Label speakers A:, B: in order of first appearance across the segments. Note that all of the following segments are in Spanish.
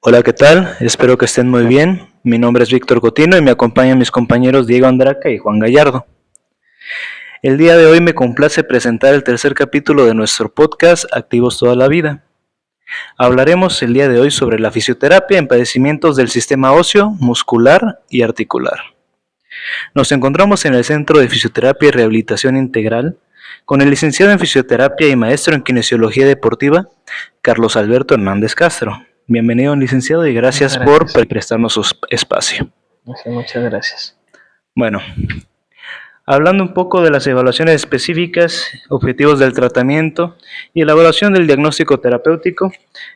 A: Hola, ¿qué tal? Espero que estén muy bien. Mi nombre es Víctor Cotino y me acompañan mis compañeros Diego Andraca y Juan Gallardo. El día de hoy me complace presentar el tercer capítulo de nuestro podcast Activos toda la vida. Hablaremos el día de hoy sobre la fisioterapia en padecimientos del sistema óseo, muscular y articular. Nos encontramos en el Centro de Fisioterapia y Rehabilitación Integral con el licenciado en fisioterapia y maestro en kinesiología deportiva, Carlos Alberto Hernández Castro. Bienvenido, licenciado, y gracias por prestarnos su espacio.
B: Sí, muchas gracias.
A: Bueno, hablando un poco de las evaluaciones específicas, objetivos del tratamiento y elaboración del diagnóstico terapéutico,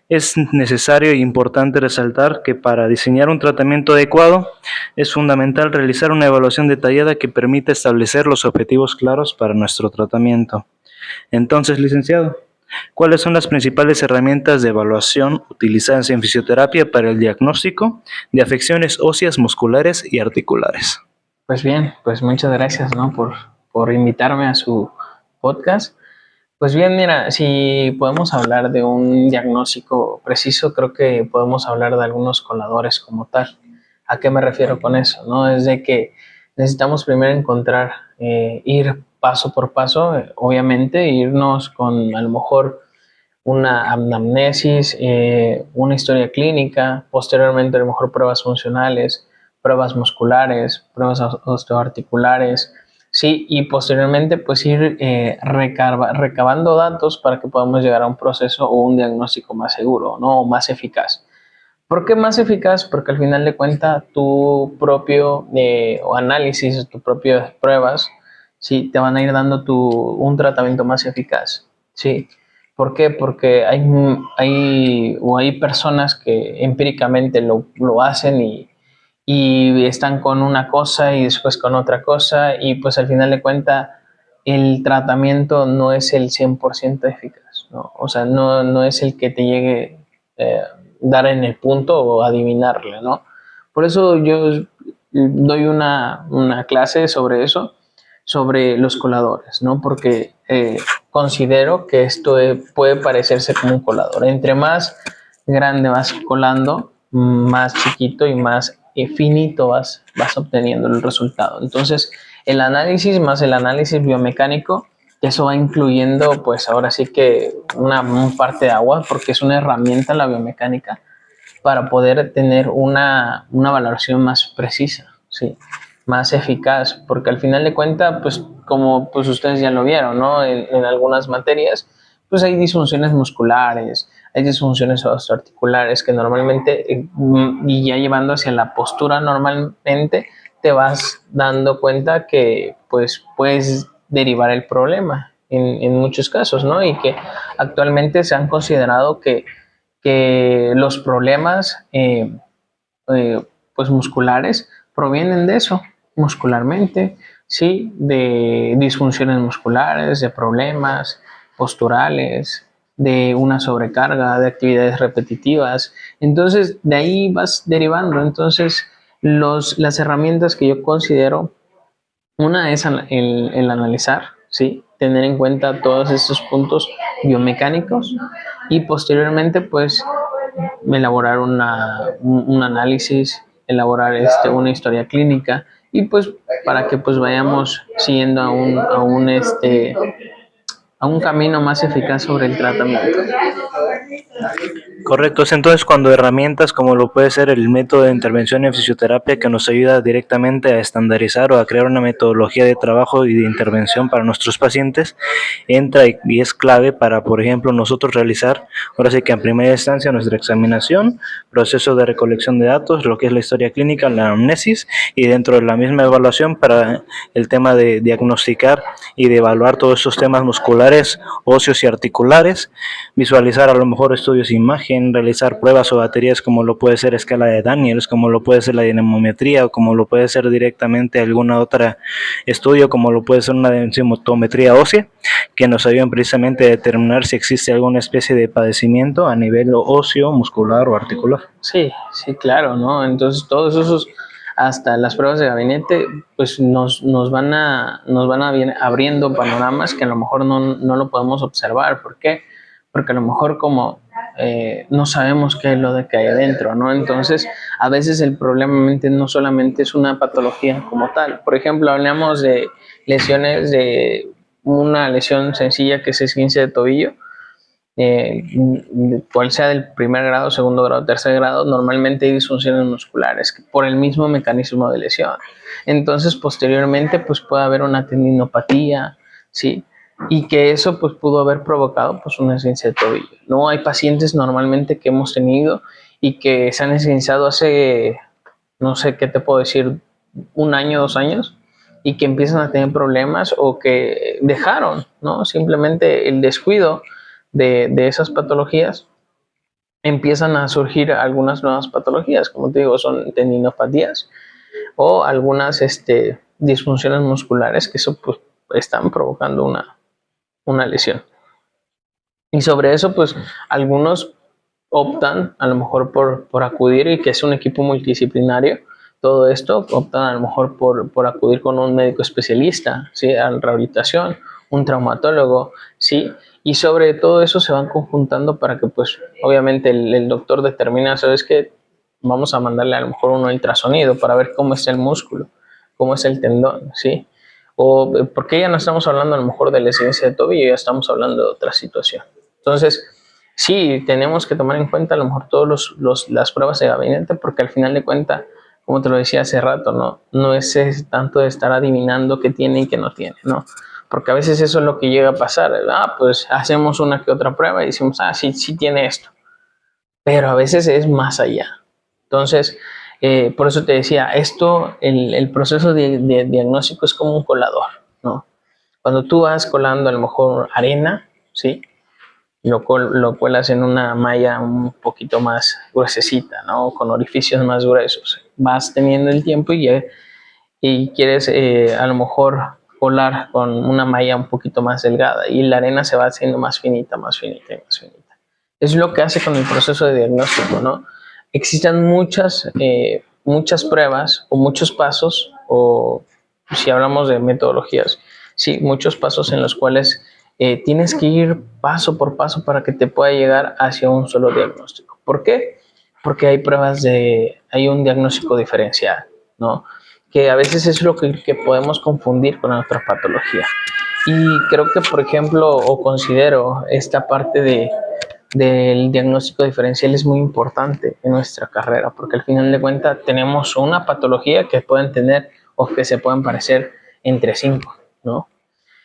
A: es necesario e importante resaltar que para diseñar un tratamiento adecuado es fundamental realizar una evaluación detallada que permita establecer los objetivos claros para nuestro tratamiento. Entonces, licenciado, ¿cuáles son las principales herramientas de evaluación utilizadas en fisioterapia para el diagnóstico de afecciones óseas, musculares y articulares?
B: Pues bien, pues muchas gracias, ¿no? por invitarme a su podcast. Pues bien, mira, si podemos hablar de un diagnóstico preciso, creo que podemos hablar de algunos coladores como tal. ¿A qué me refiero con eso? ¿No? Es de que necesitamos primero encontrar, ir paso por paso, obviamente, irnos con a lo mejor una anamnesis, una historia clínica, posteriormente a lo mejor pruebas funcionales, pruebas musculares, pruebas osteoarticulares, sí, y posteriormente pues ir recabando datos para que podamos llegar a un proceso o un diagnóstico más seguro, ¿no? O más eficaz. ¿Por qué más eficaz? Porque al final de cuentas tu propio análisis, tus propias pruebas, sí, te van a ir dando un tratamiento más eficaz, sí. ¿Por qué? Porque hay personas que empíricamente lo hacen y están con una cosa y después con otra cosa y pues al final de cuentas el tratamiento no es el 100% eficaz, ¿no? O sea, no es el que te llegue dar en el punto o adivinarle, ¿no? Por eso yo doy una clase sobre eso, sobre los coladores, ¿no? Porque considero que esto puede parecerse como un colador. Entre más grande vas colando, más chiquito y más finito vas obteniendo el resultado. Entonces, el análisis más el análisis biomecánico, eso va incluyendo, pues ahora sí que una parte de agua, porque es una herramienta la biomecánica para poder tener una valoración más precisa, ¿sí? Más eficaz, porque al final de cuentas, pues como pues ustedes ya lo vieron, ¿no? En algunas materias, pues hay disfunciones musculares, hay disfunciones osteoarticulares que normalmente, y ya llevando hacia la postura normalmente, te vas dando cuenta que pues puedes derivar el problema en muchos casos, ¿no? Y que actualmente se han considerado que los problemas pues musculares provienen de eso, muscularmente, sí, de disfunciones musculares, de problemas posturales, de una sobrecarga, de actividades repetitivas. Entonces, de ahí vas derivando. Entonces, las herramientas que yo considero, una es el analizar, ¿sí? Tener en cuenta todos estos puntos biomecánicos y posteriormente, pues, elaborar un análisis, elaborar una historia clínica y pues para que pues vayamos siguiendo a un camino más eficaz sobre el tratamiento.
A: Correcto, es entonces cuando herramientas como lo puede ser el método de intervención en fisioterapia que nos ayuda directamente a estandarizar o a crear una metodología de trabajo y de intervención para nuestros pacientes, entra y es clave para, por ejemplo, nosotros realizar, ahora sí que en primera instancia, nuestra examinación, proceso de recolección de datos, lo que es la historia clínica, la anamnesis, y dentro de la misma evaluación para el tema de diagnosticar y de evaluar todos esos temas musculares, óseos y articulares, visualizar a lo mejor estudios de imagen, realizar pruebas o baterías como lo puede ser escala de Daniels, como lo puede ser la dinamometría o como lo puede ser directamente alguna otra estudio como lo puede ser una densitometría ósea, que nos ayudan precisamente a determinar si existe alguna especie de padecimiento a nivel óseo, muscular o articular.
B: Sí, sí, claro, ¿no? Entonces todos esos, hasta las pruebas de gabinete, pues nos van abriendo panoramas que a lo mejor no lo podemos observar. ¿Por qué? Porque a lo mejor como no sabemos qué es lo de que hay adentro, ¿no? Entonces, a veces el problema no solamente es una patología como tal. Por ejemplo, hablamos de lesiones, de una lesión sencilla que es esguince de tobillo, cual sea del primer grado, segundo grado, tercer grado, normalmente hay disfunciones musculares por el mismo mecanismo de lesión. Entonces, posteriormente, pues puede haber una tendinopatía, ¿sí? Y que eso pues pudo haber provocado pues una esguince de tobillo. No hay pacientes normalmente que hemos tenido y que se han esguinzado hace, no sé qué te puedo decir, 1 año, 2 años, y que empiezan a tener problemas o que dejaron, ¿no? Simplemente el descuido de esas patologías, empiezan a surgir algunas nuevas patologías, como te digo, son tendinopatías o algunas disfunciones musculares que eso pues están provocando una lesión. Y sobre eso, pues algunos optan a lo mejor por acudir, y que es un equipo multidisciplinario, todo esto, optan a lo mejor por acudir con un médico especialista, ¿sí? A la rehabilitación, un traumatólogo, ¿sí? Y sobre todo eso se van conjuntando para que, pues, obviamente el doctor determina, ¿sabes qué? Vamos a mandarle a lo mejor un ultrasonido para ver cómo es el músculo, cómo es el tendón, ¿sí? O porque ya no estamos hablando a lo mejor de la esguince de tobillo, ya estamos hablando de otra situación. Entonces, sí, tenemos que tomar en cuenta a lo mejor todas las pruebas de gabinete, porque al final de cuentas, como te lo decía hace rato, no es tanto de estar adivinando qué tiene y qué no tiene, ¿no? Porque a veces eso es lo que llega a pasar. Pues hacemos una que otra prueba y decimos, sí, sí tiene esto. Pero a veces es más allá. Entonces, por eso te decía, el proceso de diagnóstico es como un colador, ¿no? Cuando tú vas colando a lo mejor arena, ¿sí? Lo cuelas en una malla un poquito más gruesecita, ¿no? Con orificios más gruesos. Vas teniendo el tiempo y quieres a lo mejor colar con una malla un poquito más delgada, y la arena se va haciendo más finita, más finita y más finita. Es lo que hace con el proceso de diagnóstico, ¿no? Existen muchas pruebas o muchos pasos, o si hablamos de metodologías, sí, muchos pasos en los cuales tienes que ir paso por paso para que te pueda llegar hacia un solo diagnóstico. ¿Por qué? Porque hay un diagnóstico diferencial, ¿no? Que a veces es lo que podemos confundir con otra patología. Y creo que, por ejemplo, o considero esta parte del diagnóstico diferencial es muy importante en nuestra carrera, porque al final de cuentas tenemos una patología que pueden tener o que se pueden parecer entre 5, ¿no?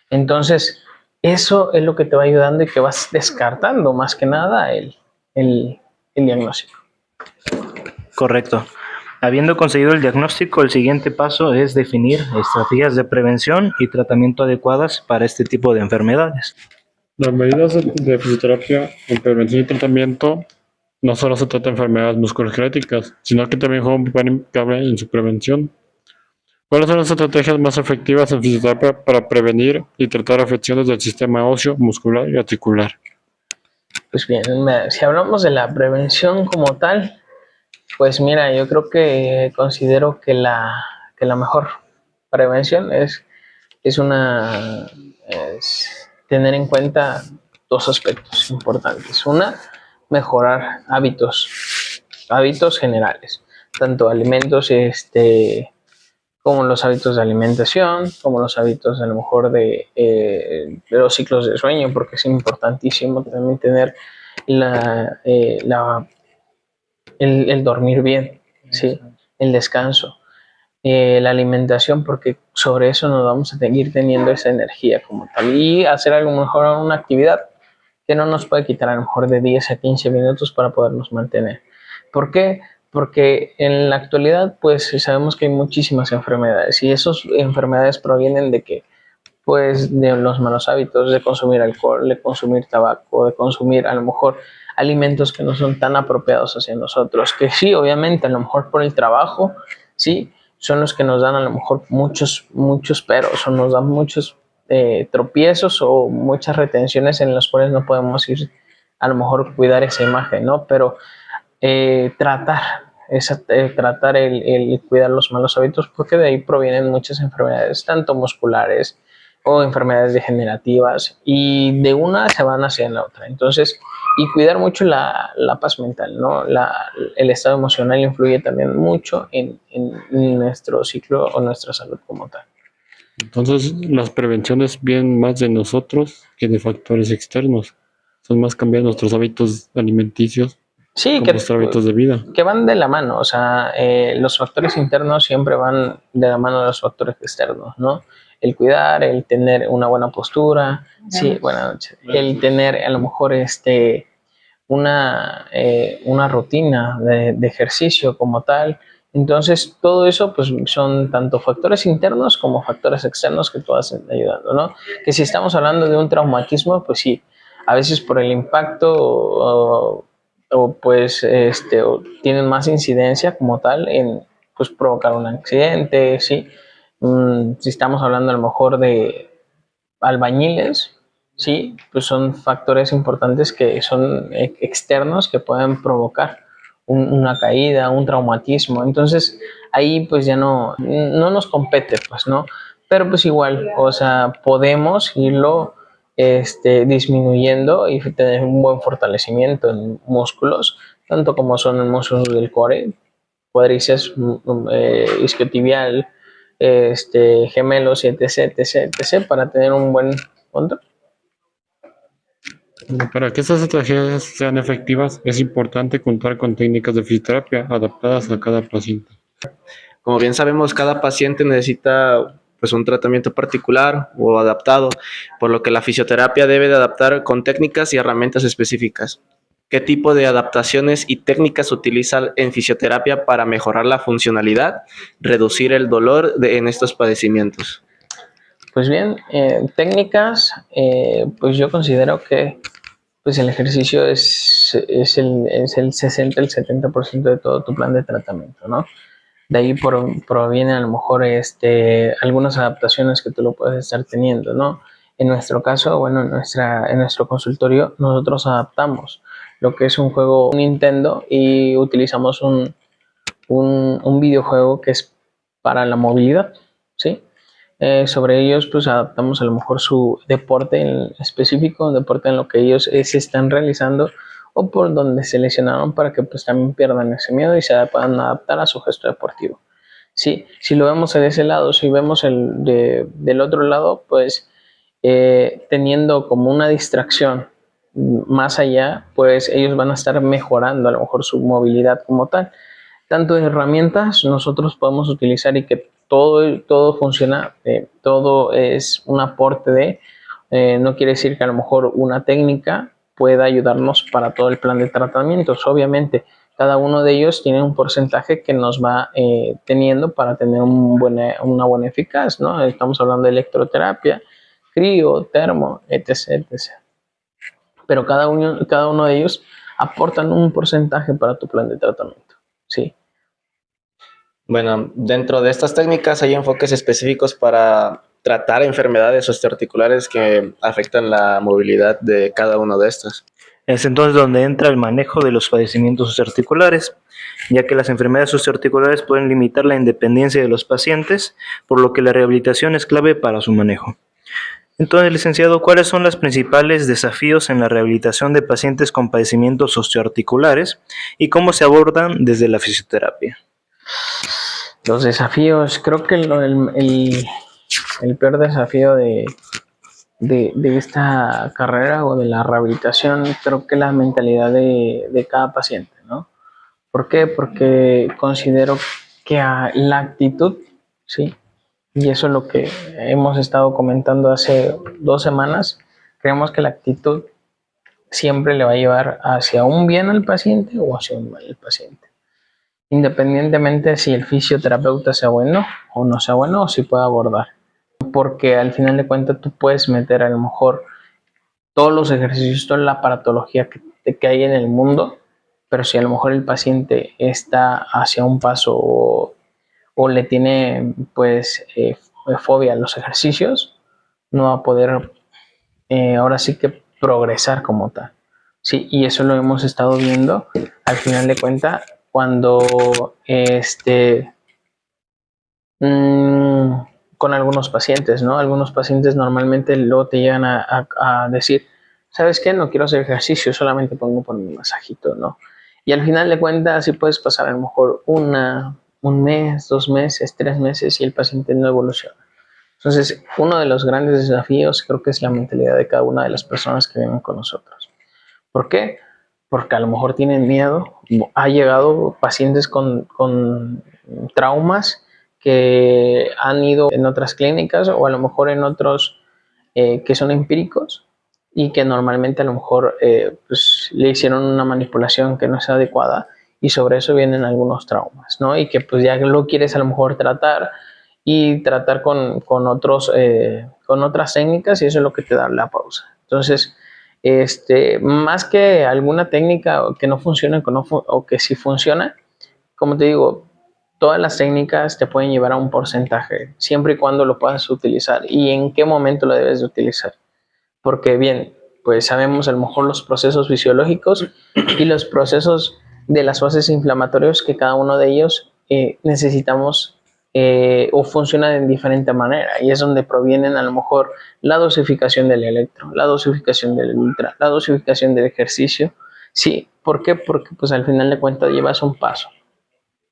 B: Entonces, eso es lo que te va ayudando y que vas descartando más que nada el diagnóstico.
A: Correcto. Habiendo conseguido el diagnóstico, el siguiente paso es definir estrategias de prevención y tratamiento adecuadas para este tipo de enfermedades.
C: Las medidas de fisioterapia en prevención y tratamiento no solo se trata de enfermedades musculoesqueléticas, sino que también juegan un papel clave en su prevención. ¿Cuáles son las estrategias más efectivas en fisioterapia para prevenir y tratar afecciones del sistema óseo, muscular y articular?
B: Pues bien, si hablamos de la prevención como tal, pues mira, yo creo que considero que la mejor prevención es tener en cuenta 2 aspectos importantes. Una, mejorar hábitos generales, tanto alimentos como los hábitos de alimentación, como los hábitos a lo mejor de los ciclos de sueño, porque es importantísimo también tener el dormir bien, ¿sí? El descanso, la alimentación, porque sobre eso nos vamos a seguir teniendo esa energía como tal, y hacer a lo mejor una actividad que no nos puede quitar a lo mejor de 10 a 15 minutos para podernos mantener. ¿Por qué? Porque en la actualidad pues sabemos que hay muchísimas enfermedades, y esas enfermedades provienen de que pues de los malos hábitos, de consumir alcohol, de consumir tabaco, de consumir a lo mejor alimentos que no son tan apropiados hacia nosotros, que sí, obviamente, a lo mejor por el trabajo, sí, son los que nos dan a lo mejor muchos peros, o nos dan muchos tropiezos o muchas retenciones en las cuales no podemos ir a lo mejor cuidar esa imagen, ¿no? Pero tratar el cuidar los malos hábitos, porque de ahí provienen muchas enfermedades, tanto musculares o enfermedades degenerativas, y de una se van hacia la otra. Entonces, Y cuidar mucho la paz mental, ¿no? El estado emocional influye también mucho en nuestro ciclo o nuestra salud como tal.
C: Entonces, las prevenciones vienen más de nosotros que de factores externos. Son más cambiar nuestros hábitos alimenticios
B: Sí,
C: con nuestros hábitos de vida.
B: que van de la mano, o sea, los factores internos siempre van de la mano de los factores externos, ¿no? El cuidar, el tener una buena postura, sí, buenas noches, el tener a lo mejor una rutina de ejercicio como tal. Entonces, todo eso pues son tanto factores internos como factores externos que te hacen ayudando, ¿no? Que si estamos hablando de un traumatismo, pues sí, a veces por el impacto pues o tienen más incidencia como tal en pues provocar un accidente, sí. Si estamos hablando a lo mejor de albañiles, sí, pues son factores importantes que son externos que pueden provocar una caída, un traumatismo. Entonces, ahí pues ya no nos compete, pues, ¿no? Pero pues igual, o sea, podemos irlo disminuyendo y tener un buen fortalecimiento en músculos, tanto como son los músculos del core, cuádriceps, isquiotibial, gemelos, etc, etc, etc, para tener un buen control.
C: Para que estas estrategias sean efectivas, es importante contar con técnicas de fisioterapia adaptadas a cada paciente.
D: Como bien sabemos, cada paciente necesita pues un tratamiento particular o adaptado, por lo que la fisioterapia debe de adaptar con técnicas y herramientas específicas. ¿Qué tipo de adaptaciones y técnicas se utilizan en fisioterapia para mejorar la funcionalidad, reducir el dolor en estos padecimientos?
B: Pues bien, técnicas, pues yo considero que pues el ejercicio es el 60, el 70% de todo tu plan de tratamiento, ¿no? De ahí proviene a lo mejor algunas adaptaciones que tú lo puedes estar teniendo, ¿no? En nuestro caso, bueno, en nuestro consultorio, nosotros adaptamos lo que es un juego Nintendo y utilizamos un videojuego que es para la movilidad, ¿sí? Sobre ellos, pues adaptamos a lo mejor su deporte en específico, un deporte en lo que ellos se están realizando o por donde se lesionaron para que pues también pierdan ese miedo y se puedan adaptar a su gesto deportivo. Sí, si lo vemos de ese lado, si vemos del otro lado, pues teniendo como una distracción más allá, pues ellos van a estar mejorando a lo mejor su movilidad como tal. Tanto de herramientas nosotros podemos utilizar y que todo funciona, todo es un aporte no quiere decir que a lo mejor una técnica pueda ayudarnos para todo el plan de tratamientos. Obviamente, cada uno de ellos tiene un porcentaje que nos va teniendo para tener una buena eficaz, ¿no? Estamos hablando de electroterapia, crío, termo, etc, etc. Pero cada uno de ellos aportan un porcentaje para tu plan de tratamiento, ¿sí?
D: Bueno, dentro de estas técnicas hay enfoques específicos para tratar enfermedades osteoarticulares que afectan la movilidad de cada una de estas.
A: Es entonces donde entra el manejo de los padecimientos osteoarticulares, ya que las enfermedades osteoarticulares pueden limitar la independencia de los pacientes, por lo que la rehabilitación es clave para su manejo. Entonces, licenciado, ¿cuáles son los principales desafíos en la rehabilitación de pacientes con padecimientos osteoarticulares y cómo se abordan desde la fisioterapia?
B: Los desafíos, creo que el peor desafío de esta carrera o de la rehabilitación, creo que la mentalidad de cada paciente, ¿no? ¿Por qué? Porque considero que la actitud, ¿sí? Y eso es lo que hemos estado comentando hace 2 semanas. Creemos que la actitud siempre le va a llevar hacia un bien al paciente o hacia un mal al paciente. Independientemente si el fisioterapeuta sea bueno o no sea bueno o si puede abordar. Porque al final de cuentas tú puedes meter a lo mejor todos los ejercicios, toda la aparatología que hay en el mundo, pero si a lo mejor el paciente está hacia un paso o le tiene pues fobia a los ejercicios, no va a poder ahora sí que progresar como tal. Sí, y eso lo hemos estado viendo al final de cuentas cuando con algunos pacientes, ¿no? Algunos pacientes normalmente luego te llegan a decir, ¿sabes qué? No quiero hacer ejercicio, solamente pongo por mi masajito, ¿no? Y al final de cuentas, sí puedes pasar a lo mejor un mes, 2 meses, 3 meses y el paciente no evoluciona. Entonces, uno de los grandes desafíos creo que es la mentalidad de cada una de las personas que vienen con nosotros. ¿Por qué? Porque a lo mejor tienen miedo. Ha llegado pacientes con traumas que han ido en otras clínicas o a lo mejor en otros que son empíricos y que normalmente a lo mejor pues, le hicieron una manipulación que no es adecuada y sobre eso vienen algunos traumas, ¿no? Y que pues ya lo quieres a lo mejor tratar y tratar con otras técnicas y eso es lo que te da la pausa. Entonces, más que alguna técnica que no funcione o que sí funciona, como te digo, todas las técnicas te pueden llevar a un porcentaje, siempre y cuando lo puedas utilizar y en qué momento lo debes de utilizar. Porque bien, pues sabemos a lo mejor los procesos fisiológicos y los procesos de las fases inflamatorias que cada uno de ellos necesitamos o funciona de diferente manera y es donde provienen a lo mejor la dosificación del electro, la dosificación del ultra, la dosificación del ejercicio. Sí, ¿por qué? Porque pues al final de cuentas llevas un paso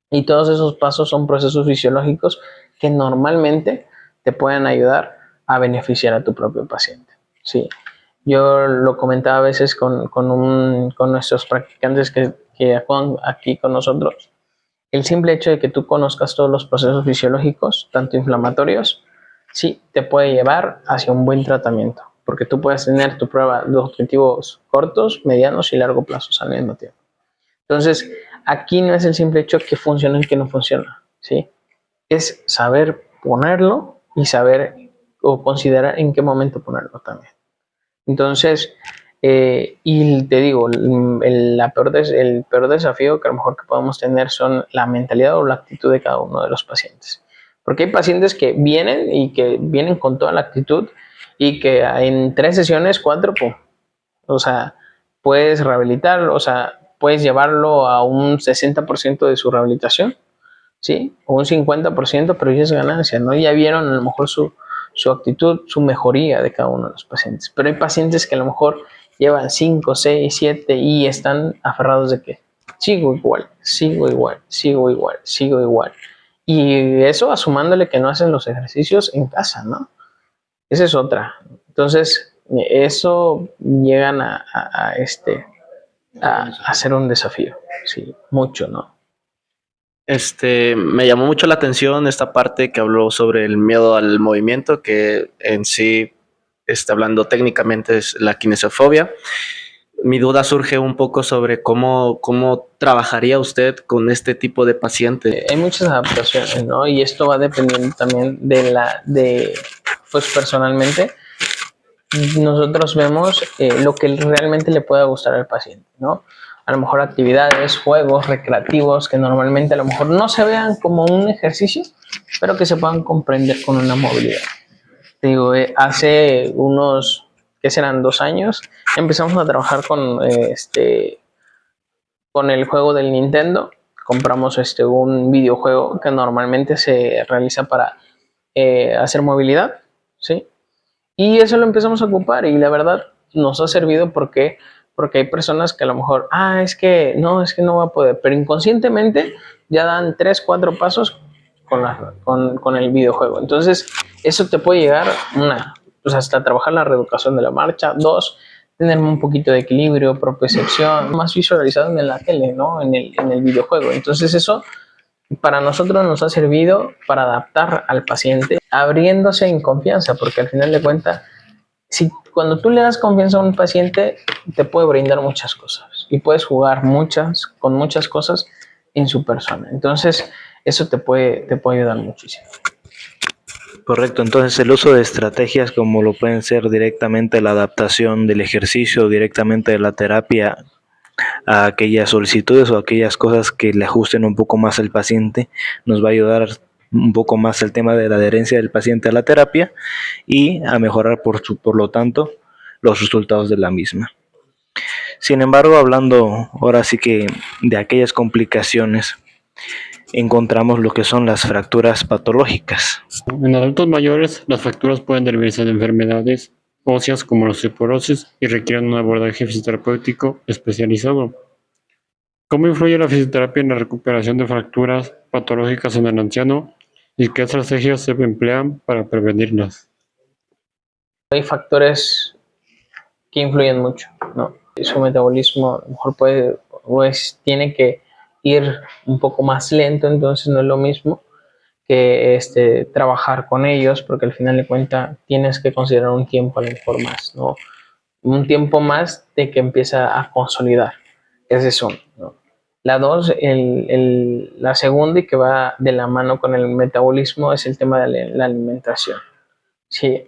B: y todos esos pasos son procesos fisiológicos que normalmente te pueden ayudar a beneficiar a tu propio paciente. Sí, yo lo comentaba a veces con nuestros practicantes que actúan aquí con nosotros. El simple hecho de que tú conozcas todos los procesos fisiológicos, tanto inflamatorios, sí, te puede llevar hacia un buen tratamiento, porque tú puedes tener tu prueba de objetivos cortos, medianos y largo plazo al mismo tiempo. Entonces, aquí no es el simple hecho que funciona y que no funciona, ¿sí? Es saber ponerlo y saber o considerar en qué momento ponerlo también. Entonces, y te digo, el peor desafío que a lo mejor que podemos tener son la mentalidad o la actitud de cada uno de los pacientes. Porque hay pacientes que vienen y que vienen con toda la actitud y que en 3 sesiones, 4, pum, o sea, puedes rehabilitarlo, o sea, puedes llevarlo a un 60% de su rehabilitación, ¿sí? O un 50%, pero ya es ganancia, ¿no? Ya vieron a lo mejor su actitud, su mejoría de cada uno de los pacientes. Pero hay pacientes que a lo mejor llevan 5, 6, 7 y están aferrados de que sigo igual, sigo igual, sigo igual, sigo igual. Y eso asumándole que no hacen los ejercicios en casa, ¿no? Esa es otra. Entonces, eso llegan a ser un desafío, sí, mucho, ¿no?
D: Me llamó mucho la atención esta parte que habló sobre el miedo al movimiento, que en sí, hablando técnicamente, es la kinesiofobia. Mi duda surge un poco sobre cómo trabajaría usted con este tipo de paciente.
B: Hay muchas adaptaciones, ¿no? Y esto va dependiendo también pues personalmente, nosotros vemos lo que realmente le pueda gustar al paciente, ¿no? A lo mejor actividades, juegos recreativos que normalmente a lo mejor no se vean como un ejercicio, pero que se puedan comprender con una movilidad. Te digo, hace unos, ¿qué serán? 2 años, empezamos a trabajar con el juego del Nintendo. Compramos un videojuego que normalmente se realiza para hacer movilidad, ¿sí? Y eso lo empezamos a ocupar y la verdad nos ha servido porque hay personas que a lo mejor, es que no va a poder, pero inconscientemente ya dan 3, 4 pasos con el videojuego. Entonces, eso te puede llegar, pues hasta trabajar la reeducación de la marcha, 2, tener un poquito de equilibrio, propiocepción, más visualizado en la tele, ¿no? En el videojuego. Entonces, eso para nosotros nos ha servido para adaptar al paciente, abriéndose en confianza, porque al final de cuentas, cuando tú le das confianza a un paciente, te puede brindar muchas cosas y puedes jugar con muchas cosas en su persona. Entonces, eso te puede ayudar muchísimo.
A: Correcto, entonces el uso de estrategias como lo pueden ser directamente la adaptación del ejercicio, directamente de la terapia a aquellas solicitudes o aquellas cosas que le ajusten un poco más al paciente, nos va a ayudar un poco más el tema de la adherencia del paciente a la terapia y a mejorar por lo tanto los resultados de la misma. Sin embargo, hablando ahora sí que de aquellas complicaciones, encontramos lo que son las fracturas patológicas.
C: En adultos mayores, las fracturas pueden derivarse de enfermedades óseas como la osteoporosis y requieren un abordaje fisioterapéutico especializado. ¿Cómo influye la fisioterapia en la recuperación de fracturas patológicas en el anciano y qué estrategias se emplean para prevenirlas?
B: Hay factores que influyen mucho, ¿no? Su metabolismo a lo mejor puede, pues tiene que ir un poco más lento, entonces no es lo mismo que trabajar con ellos, porque al final de cuentas tienes que considerar un tiempo a lo mejor más, ¿no? Un tiempo más de que empieza a consolidar. Ese es uno, ¿no? La dos, la segunda y que va de la mano con el metabolismo es el tema de la alimentación. Sí,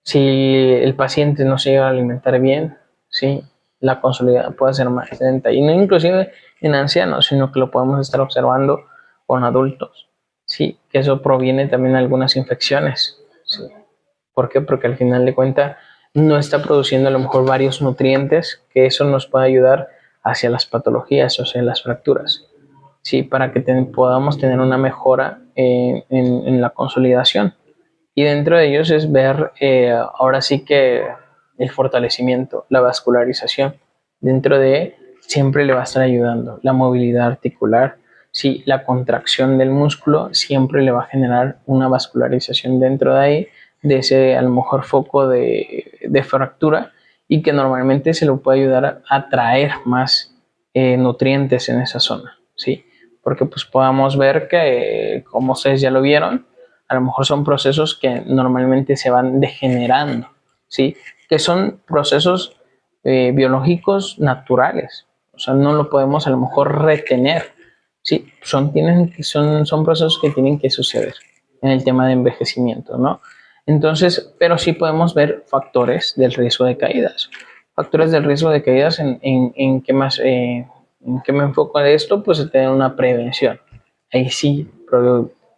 B: si el paciente no se llega a alimentar bien, sí, la consolidación puede ser más lenta. Y no inclusive en ancianos, sino que lo podemos estar observando con adultos. Sí, que eso proviene también de algunas infecciones. Sí. ¿Por qué? Porque al final de cuentas no está produciendo a lo mejor varios nutrientes que eso nos puede ayudar hacia las patologías o hacia las fracturas. Sí, para que podamos tener una mejora en la consolidación. Y dentro de ellos es ver ahora sí que el fortalecimiento, la vascularización. Dentro de siempre le va a estar ayudando la movilidad articular. Sí, la contracción del músculo siempre le va a generar una vascularización dentro de ahí, de ese a lo mejor foco de fractura y que normalmente se lo puede ayudar a atraer más nutrientes en esa zona. Sí, porque pues podamos ver que, como ustedes ya lo vieron, a lo mejor son procesos que normalmente se van degenerando, ¿sí? Que son procesos biológicos naturales, o sea, no lo podemos a lo mejor retener, ¿sí? Son procesos que tienen que suceder en el tema de envejecimiento, ¿no? Entonces, pero sí podemos ver factores del riesgo de caídas. Factores del riesgo de caídas en qué más, en qué me enfoco de esto, pues en tener una prevención. Ahí sí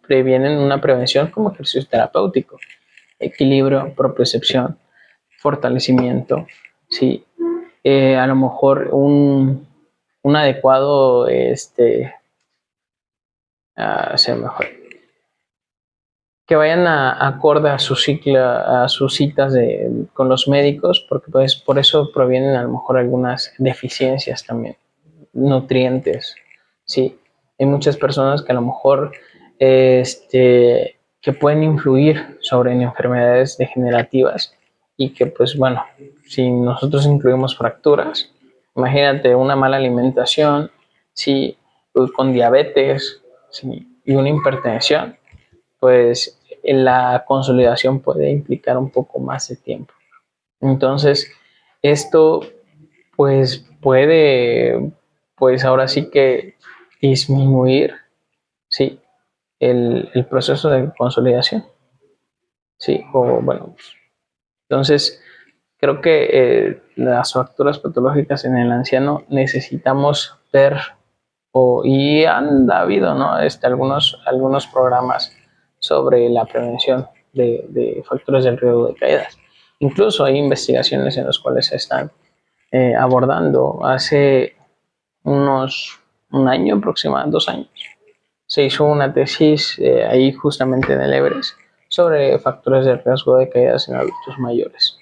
B: previenen una prevención como ejercicio terapéutico, equilibrio, propiocepción, fortalecimiento, sí, a lo mejor un adecuado, sea mejor, que vayan acorde a su ciclo, a sus citas con los médicos, porque pues por eso provienen a lo mejor algunas deficiencias también, nutrientes, sí, hay muchas personas que a lo mejor que pueden influir sobre enfermedades degenerativas y que pues bueno, si nosotros incluimos fracturas, imagínate una mala alimentación, si con diabetes, sí, y una hipertensión, pues la consolidación puede implicar un poco más de tiempo. Entonces, esto pues puede, pues ahora sí que disminuir, sí, el proceso de consolidación, sí, o bueno, entonces creo que las fracturas patológicas en el anciano necesitamos ver, y han habido, ¿no? Algunos programas sobre la prevención de factores del riesgo de caídas. Incluso hay investigaciones en las cuales se están abordando. Hace un año aproximadamente, 2 años, se hizo una tesis ahí justamente en el Everest sobre factores de riesgo de caídas en adultos mayores.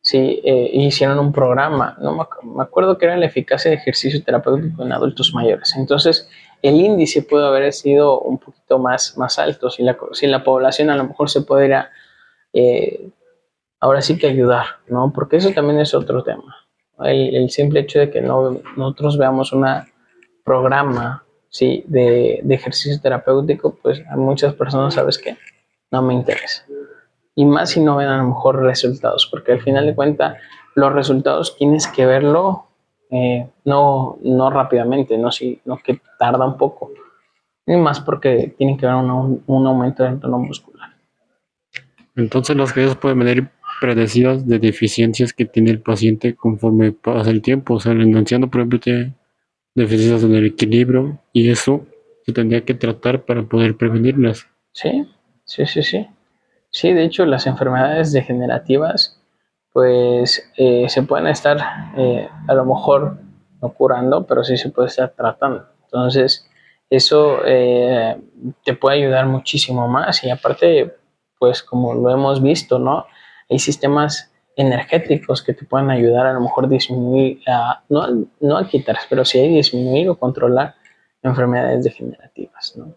B: Sí, hicieron un programa, no me acuerdo que era la eficacia de ejercicio terapéutico en adultos mayores. Entonces, el índice puede haber sido un poquito más alto si la población a lo mejor se pudiera ahora sí que ayudar, ¿no? Porque eso también es otro tema. El simple hecho de que nosotros veamos un programa, sí, de ejercicio terapéutico, pues a muchas personas, ¿sabes qué? No me interesa. Y más si no ven a lo mejor resultados, porque al final de cuentas los resultados tienes que verlo no rápidamente, no que tarda un poco. Y más porque tienen que ver un aumento del tono muscular.
C: Entonces las caídas pueden venir predecidas de deficiencias que tiene el paciente conforme pasa el tiempo. O sea, el anciano, por ejemplo, tiene deficiencias en el equilibrio y eso se tendría que tratar para poder prevenirlas.
B: Sí, sí, sí, sí. Sí, de hecho, las enfermedades degenerativas, pues se pueden estar a lo mejor no curando, pero sí se puede estar tratando. Entonces, eso te puede ayudar muchísimo más. Y aparte, pues como lo hemos visto, ¿no? Hay sistemas energéticos que te puedan ayudar a lo mejor a disminuir, no a quitar, pero sí a disminuir o controlar enfermedades degenerativas, ¿no?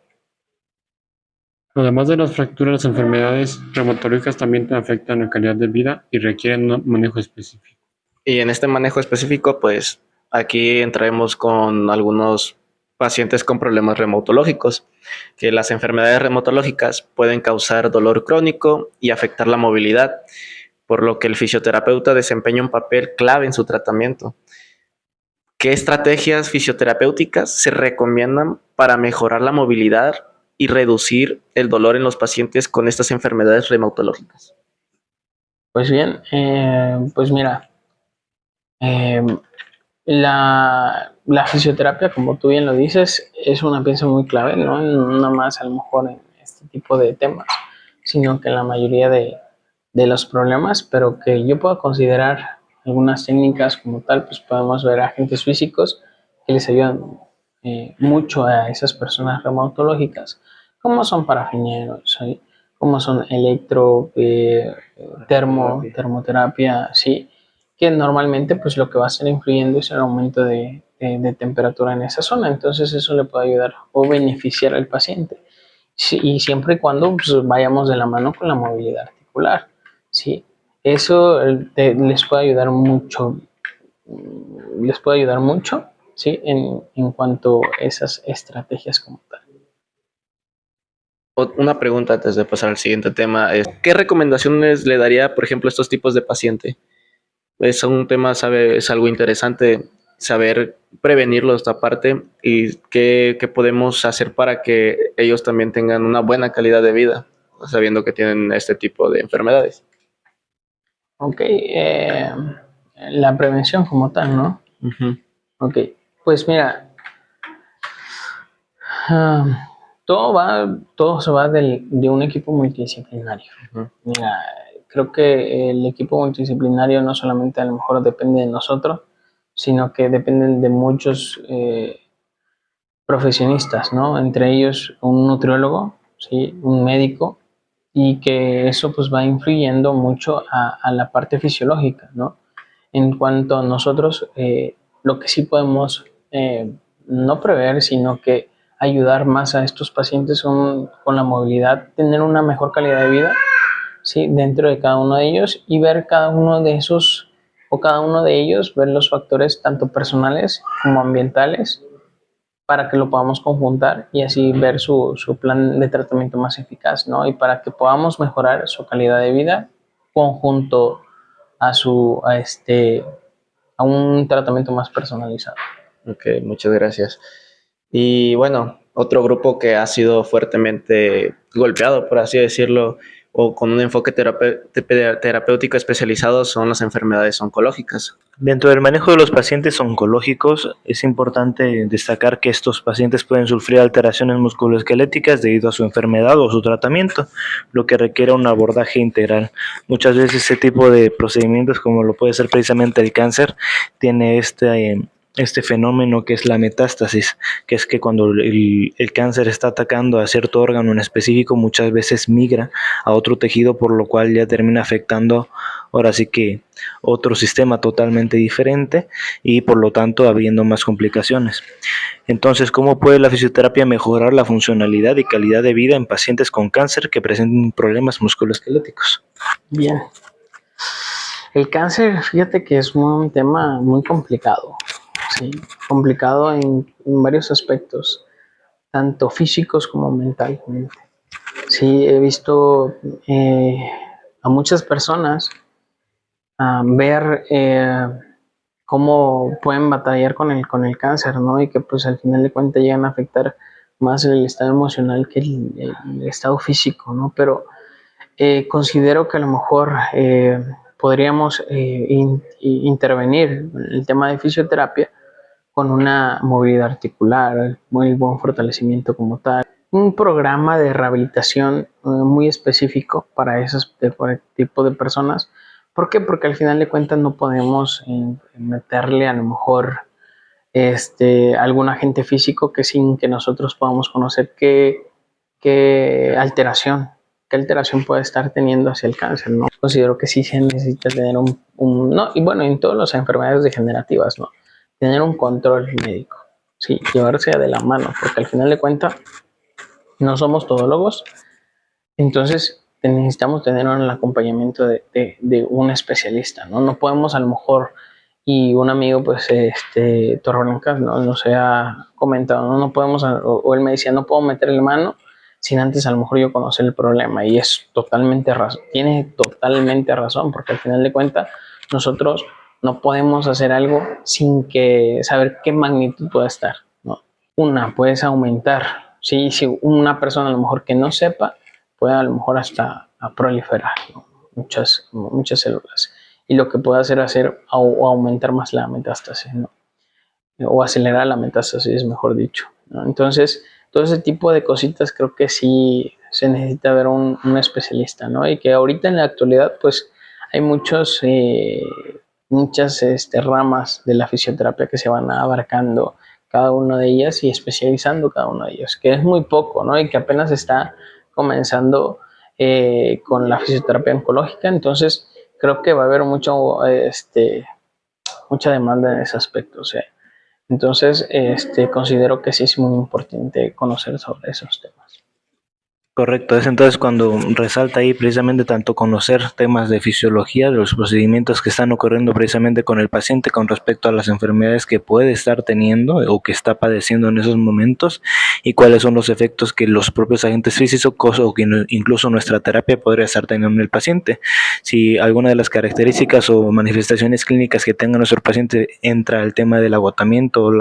C: Además de las fracturas, las enfermedades reumatológicas también te afectan la calidad de vida y requieren un manejo específico.
D: Y en este manejo específico, pues aquí entraremos con algunos pacientes con problemas reumatológicos, que las enfermedades reumatológicas pueden causar dolor crónico y afectar la movilidad, por lo que el fisioterapeuta desempeña un papel clave en su tratamiento. ¿Qué estrategias fisioterapéuticas se recomiendan para mejorar la movilidad y reducir el dolor en los pacientes con estas enfermedades reumatológicas?
B: Pues bien, pues mira, eh, la fisioterapia, como tú bien lo dices, es una pieza muy clave, ¿no? No nada más a lo mejor en este tipo de temas, sino que en la mayoría de los problemas, pero que yo puedo considerar algunas técnicas como tal, pues podemos ver agentes físicos que les ayudan mucho a esas personas reumatológicas, como son parafineros, ¿sí? Como son termoterapia, ¿sí? Que normalmente pues lo que va a estar influyendo es el aumento de temperatura en esa zona, entonces eso le puede ayudar o beneficiar al paciente. Sí, y siempre y cuando pues, vayamos de la mano con la movilidad articular, ¿sí? Eso les puede ayudar mucho, ¿sí? En cuanto a esas estrategias como tal.
D: Una pregunta antes de pasar al siguiente tema es, ¿qué recomendaciones le daría, por ejemplo, a estos tipos de paciente? Es un tema, es algo interesante saber prevenirlo esta parte y qué podemos hacer para que ellos también tengan una buena calidad de vida, sabiendo que tienen este tipo de enfermedades.
B: Ok, la prevención como tal, ¿no?
D: Uh-huh.
B: Ok, pues mira, todo se va de un equipo multidisciplinario.
D: Uh-huh.
B: Mira, creo que el equipo multidisciplinario no solamente a lo mejor depende de nosotros, sino que dependen de muchos profesionistas, ¿no? Entre ellos un nutriólogo, ¿sí? Un médico, y que eso pues va influyendo mucho a la parte fisiológica, ¿no? En cuanto a nosotros, lo que sí podemos no prever, sino que ayudar más a estos pacientes con la movilidad, tener una mejor calidad de vida, ¿sí? Dentro de cada uno de ellos y ver cada uno de esos o cada uno de ellos, ver los factores tanto personales como ambientales para que lo podamos conjuntar y así ver su plan de tratamiento más eficaz, ¿no? Y para que podamos mejorar su calidad de vida conjunto a un tratamiento más personalizado.
D: Ok, muchas gracias. Y bueno, otro grupo que ha sido fuertemente golpeado, por así decirlo, o con un enfoque terapéutico especializado son las enfermedades oncológicas.
A: Dentro del manejo de los pacientes oncológicos, es importante destacar que estos pacientes pueden sufrir alteraciones musculoesqueléticas debido a su enfermedad o su tratamiento, lo que requiere un abordaje integral. Muchas veces este tipo de procedimientos, como lo puede ser precisamente el cáncer, tiene este fenómeno que es la metástasis, que es que cuando el cáncer está atacando a cierto órgano en específico, muchas veces migra a otro tejido, por lo cual ya termina afectando ahora sí que otro sistema totalmente diferente y por lo tanto habiendo más complicaciones. Entonces, ¿cómo puede la fisioterapia mejorar la funcionalidad y calidad de vida en pacientes con cáncer que presenten problemas musculoesqueléticos?
B: Bien. El cáncer, fíjate que es un tema muy complicado, ¿sí? Complicado en varios aspectos, tanto físicos como mentalmente. Sí, he visto a muchas personas ver cómo pueden batallar con el cáncer, ¿no? Y que pues al final de cuentas llegan a afectar más el estado emocional que el estado físico, ¿no? Pero considero que a lo mejor podríamos intervenir en el tema de fisioterapia con una movilidad articular, muy buen fortalecimiento como tal, un programa de rehabilitación muy específico para esos tipo de personas. ¿Por qué? Porque al final de cuentas no podemos meterle a lo mejor algún agente físico que sin que nosotros podamos conocer qué alteración qué alteración puede estar teniendo hacia el cáncer, ¿no? Considero que sí se necesita tener no, y bueno, en todas las enfermedades degenerativas, ¿no? Tener un control médico, sí, llevarse de la mano, porque al final de cuentas no somos todólogos, entonces necesitamos tener el acompañamiento de un especialista, ¿no? No podemos a lo mejor, y un amigo, pues, Torreblancas, ¿no? Nos ha comentado, no podemos, o él me decía, no puedo meterle mano sin antes a lo mejor yo conocer el problema, y es totalmente razón, tiene totalmente razón, porque al final de cuentas nosotros no podemos hacer algo sin que saber qué magnitud puede estar, ¿no? Puedes aumentar, ¿sí? Si una persona a lo mejor que no sepa, puede a lo mejor hasta a proliferar, ¿no? muchas células, y lo que puede hacer o aumentar más la metástasis, ¿no? O acelerar la metástasis, mejor dicho, ¿no? Entonces, todo ese tipo de cositas creo que sí se necesita ver un especialista, ¿no? Y que ahorita en la actualidad, pues, hay muchas ramas de la fisioterapia que se van abarcando cada una de ellas y especializando cada una de ellas, que es muy poco, ¿no? Y que apenas está comenzando con la fisioterapia oncológica. Entonces, creo que va a haber mucha demanda en ese aspecto, o sea. Entonces, considero que sí es muy importante conocer sobre esos temas.
A: Correcto, es entonces cuando resalta ahí precisamente tanto conocer temas de fisiología, de los procedimientos que están ocurriendo precisamente con el paciente con respecto a las enfermedades que puede estar teniendo o que está padeciendo en esos momentos, y cuáles son los efectos que los propios agentes físicos o que incluso nuestra terapia podría estar teniendo en el paciente. Si alguna de las características o manifestaciones clínicas que tenga nuestro paciente entra el tema del agotamiento o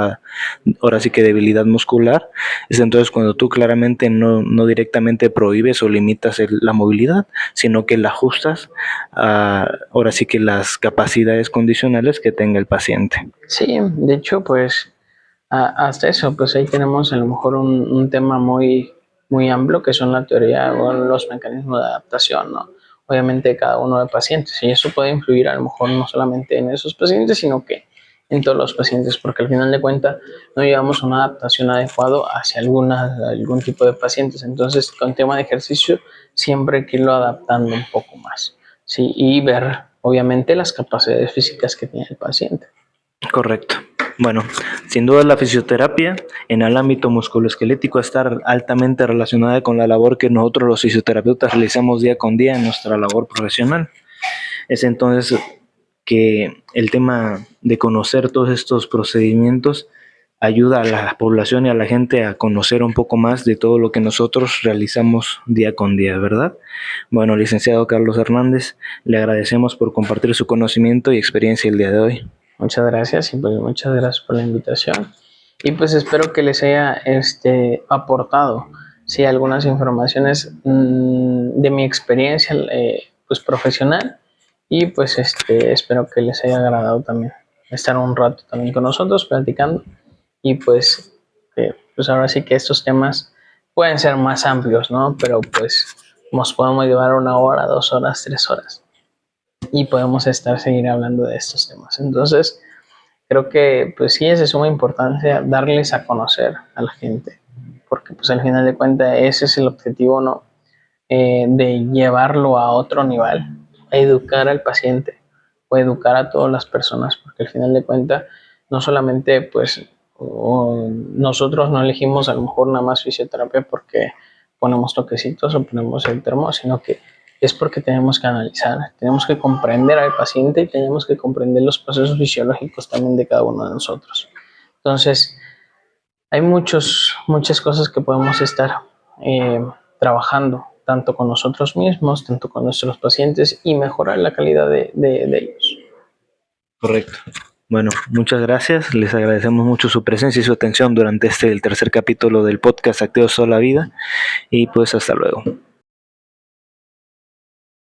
A: ahora sí que debilidad muscular, es entonces cuando tú claramente no directamente prohíbes o limitas la movilidad, sino que la ajustas a ahora sí que las capacidades condicionales que tenga el paciente.
B: Sí, de hecho, pues hasta eso, pues ahí tenemos a lo mejor un tema muy, muy amplio, que son la teoría o los mecanismos de adaptación, ¿no? Obviamente cada uno de pacientes, y eso puede influir a lo mejor no solamente en esos pacientes, sino que en todos los pacientes, porque al final de cuentas no llevamos una adaptación adecuada hacia algún tipo de pacientes. Entonces, con tema de ejercicio, siempre hay que irlo adaptando un poco más, ¿sí? Y ver, obviamente, las capacidades físicas que tiene el paciente.
A: Correcto. Bueno, sin duda la fisioterapia en el ámbito musculoesquelético está altamente relacionada con la labor que nosotros los fisioterapeutas realizamos día con día en nuestra labor profesional. Es entonces que el tema de conocer todos estos procedimientos ayuda a la población y a la gente a conocer un poco más de todo lo que nosotros realizamos día con día, ¿verdad? Bueno, licenciado Carlos Hernández, le agradecemos por compartir su conocimiento y experiencia el día de hoy.
B: Muchas gracias, y pues muchas gracias por la invitación. Y pues espero que les haya aportado, sí, algunas informaciones de mi experiencia pues profesional, y pues espero que les haya agradado también estar un rato también con nosotros platicando, y pues ahora sí que estos temas pueden ser más amplios, ¿no? Pero pues nos podemos llevar 1 hora, 2 horas, 3 horas, y podemos seguir hablando de estos temas. Entonces, creo que pues sí es de suma importancia darles a conocer a la gente, porque pues al final de cuentas ese es el objetivo, ¿no? De llevarlo a otro nivel, a educar al paciente o educar a todas las personas, porque al final de cuentas no solamente pues nosotros no elegimos a lo mejor nada más fisioterapia porque ponemos toquecitos o ponemos el termo, sino que es porque tenemos que analizar, tenemos que comprender al paciente y tenemos que comprender los procesos fisiológicos también de cada uno de nosotros. Entonces, hay muchas cosas que podemos estar trabajando, tanto con nosotros mismos, tanto con nuestros pacientes, y mejorar la calidad de ellos.
A: Correcto. Bueno, muchas gracias. Les agradecemos mucho su presencia y su atención durante el tercer capítulo del podcast Activos toda la vida. Y pues hasta luego.